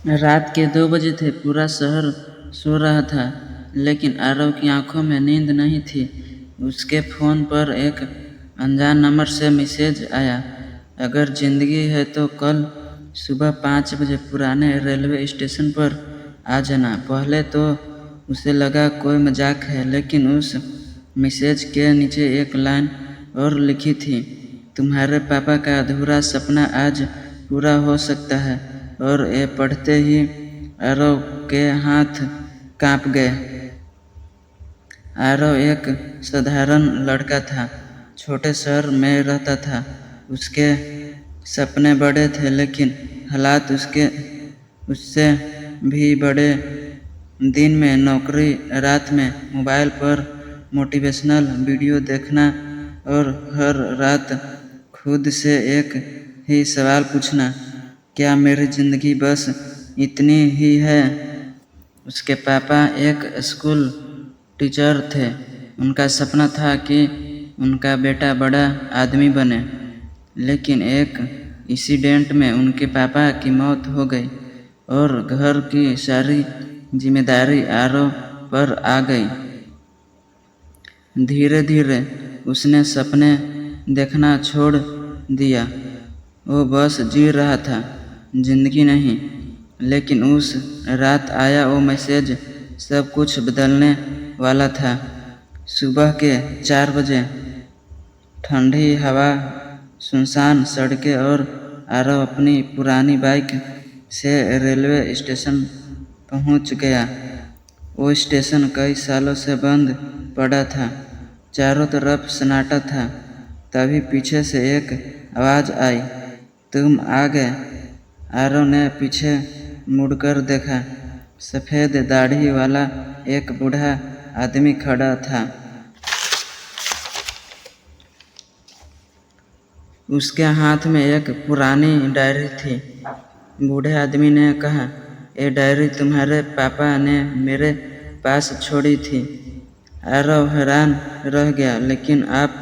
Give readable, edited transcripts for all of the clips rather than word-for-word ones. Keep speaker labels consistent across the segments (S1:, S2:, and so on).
S1: रात के 2 बजे थे। पूरा शहर सो रहा था, लेकिन आरव की आंखों में नींद नहीं थी। उसके फ़ोन पर एक अनजान नंबर से मैसेज आया, अगर जिंदगी है तो कल सुबह 5 बजे पुराने रेलवे स्टेशन पर आ जाना। पहले तो उसे लगा कोई मजाक है, लेकिन उस मैसेज के नीचे एक लाइन और लिखी थी, तुम्हारे पापा का अधूरा सपना आज पूरा हो सकता है। और ये पढ़ते ही आरव के हाथ कांप गए। आरव एक साधारण लड़का था, छोटे शहर में रहता था। उसके सपने बड़े थे, लेकिन हालात उससे भी बड़े। दिन में नौकरी, रात में मोबाइल पर मोटिवेशनल वीडियो देखना और हर रात खुद से एक ही सवाल पूछना, क्या मेरी ज़िंदगी बस इतनी ही है? उसके पापा एक स्कूल टीचर थे। उनका सपना था कि उनका बेटा बड़ा आदमी बने, लेकिन एक इंसिडेंट में उनके पापा की मौत हो गई और घर की सारी जिम्मेदारी आरव पर आ गई। धीरे धीरे उसने सपने देखना छोड़ दिया। वो बस जी रहा था, जिंदगी नहीं। लेकिन उस रात आया वो मैसेज, सब कुछ बदलने वाला था। सुबह के 4 बजे, ठंडी हवा, सुनसान सड़कें और आरव अपनी पुरानी बाइक से रेलवे स्टेशन पहुंच गया। वो स्टेशन कई सालों से बंद पड़ा था, चारों तरफ सन्नाटा था। तभी पीछे से एक आवाज़ आई, तुम आ गए। आरव ने पीछे मुड़कर देखा। सफ़ेद दाढ़ी वाला एक बूढ़ा आदमी खड़ा था। उसके हाथ में एक पुरानी डायरी थी। बूढ़े आदमी ने कहा, ये डायरी तुम्हारे पापा ने मेरे पास छोड़ी थी। आरव हैरान रह गया, लेकिन आप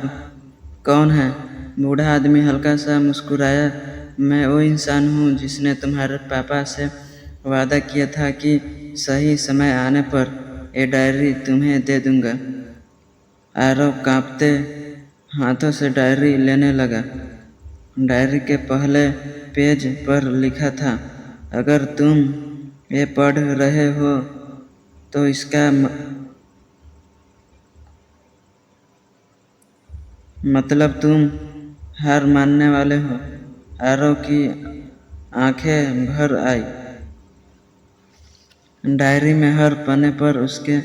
S1: कौन हैं? बूढ़ा आदमी हल्का सा मुस्कुराया, मैं वो इंसान हूँ जिसने तुम्हारे पापा से वादा किया था कि सही समय आने पर ये डायरी तुम्हें दे दूंगा। आरव कांपते हाथों से डायरी लेने लगा। डायरी के पहले पेज पर लिखा था, अगर तुम ये पढ़ रहे हो तो इसका मतलब तुम हार मानने वाले हो। आरव की आंखें भर आई। डायरी में हर पन्ने पर उसके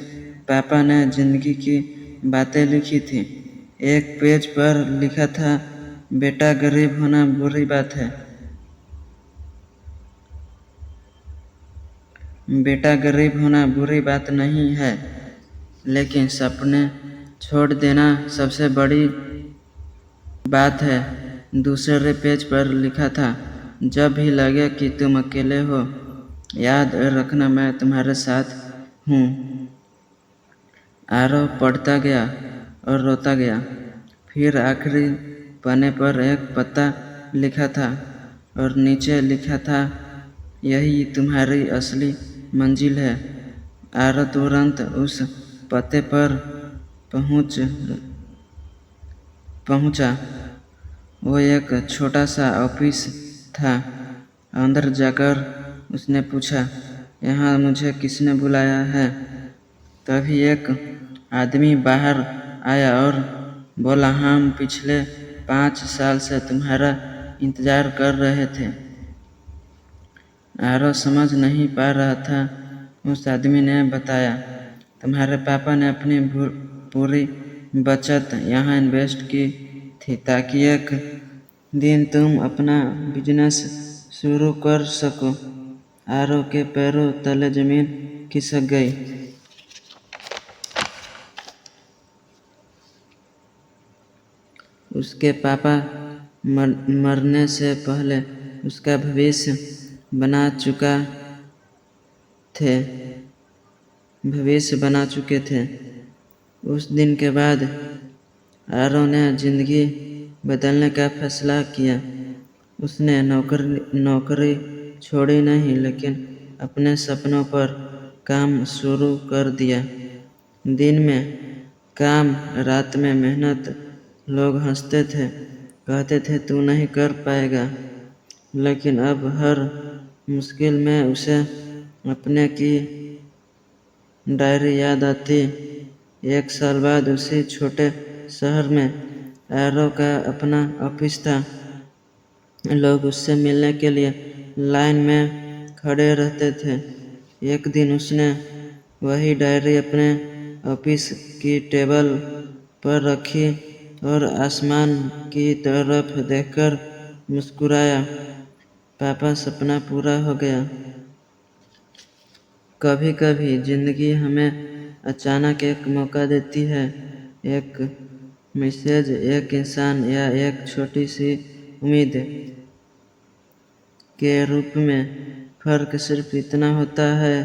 S1: पापा ने जिंदगी की बातें लिखी थी। एक पेज पर लिखा था, बेटा गरीब होना बुरी बात है। बेटा गरीब होना बुरी बात नहीं है, लेकिन सपने छोड़ देना सबसे बड़ी बात है। दूसरे पेज पर लिखा था, जब भी लगे कि तुम अकेले हो, याद रखना मैं तुम्हारे साथ हूँ। आरव पढ़ता गया और रोता गया। फिर आखिरी पन्ने पर एक पता लिखा था और नीचे लिखा था, यही तुम्हारी असली मंजिल है। आरव तुरंत उस पते पर पहुंचा। वो एक छोटा सा ऑफिस था। अंदर जाकर उसने पूछा, यहाँ मुझे किसने बुलाया है? तभी एक आदमी बाहर आया और बोला, हम पिछले 5 साल से तुम्हारा इंतजार कर रहे थे। आरव समझ नहीं पा रहा था। उस आदमी ने बताया, तुम्हारे पापा ने अपनी पूरी बचत यहाँ इन्वेस्ट की थी ताकि एक दिन तुम अपना बिजनेस शुरू कर सको। आरव के पैरों तले जमीन खिसक गई। उसके पापा मरने से पहले उसका भविष्य बना चुके थे। उस दिन के बाद आरव ने जिंदगी बदलने का फैसला किया। उसने नौकरी छोड़ी नहीं, लेकिन अपने सपनों पर काम शुरू कर दिया। दिन में काम, रात में मेहनत। लोग हंसते थे, कहते थे तू नहीं कर पाएगा। लेकिन अब हर मुश्किल में उसे अपने की डायरी याद आती। 1 साल बाद उसी छोटे शहर में एरो का अपना ऑफिस था। लोग उससे मिलने के लिए लाइन में खड़े रहते थे। एक दिन उसने वही डायरी अपने ऑफिस की टेबल पर रखी और आसमान की तरफ देखकर मुस्कुराया। पापा, सपना पूरा हो गया। कभी कभी जिंदगी हमें अचानक एक मौका देती है, एक मैसेज, एक इंसान या एक छोटी सी उम्मीद के रूप में। फर्क सिर्फ इतना होता है,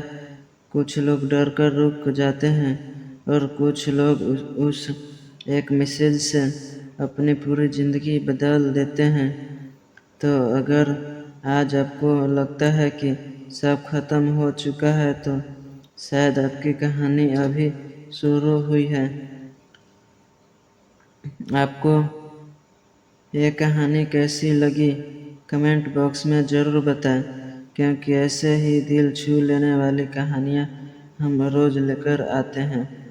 S1: कुछ लोग डर कर रुक जाते हैं और कुछ लोग उस एक मैसेज से अपनी पूरी जिंदगी बदल देते हैं। तो अगर आज आपको लगता है कि सब खत्म हो चुका है, तो शायद आपकी कहानी अभी शुरू हुई है। आपको ये कहानी कैसी लगी कमेंट बॉक्स में ज़रूर बताएं, क्योंकि ऐसे ही दिल छू लेने वाली कहानियाँ हम रोज़ लेकर आते हैं।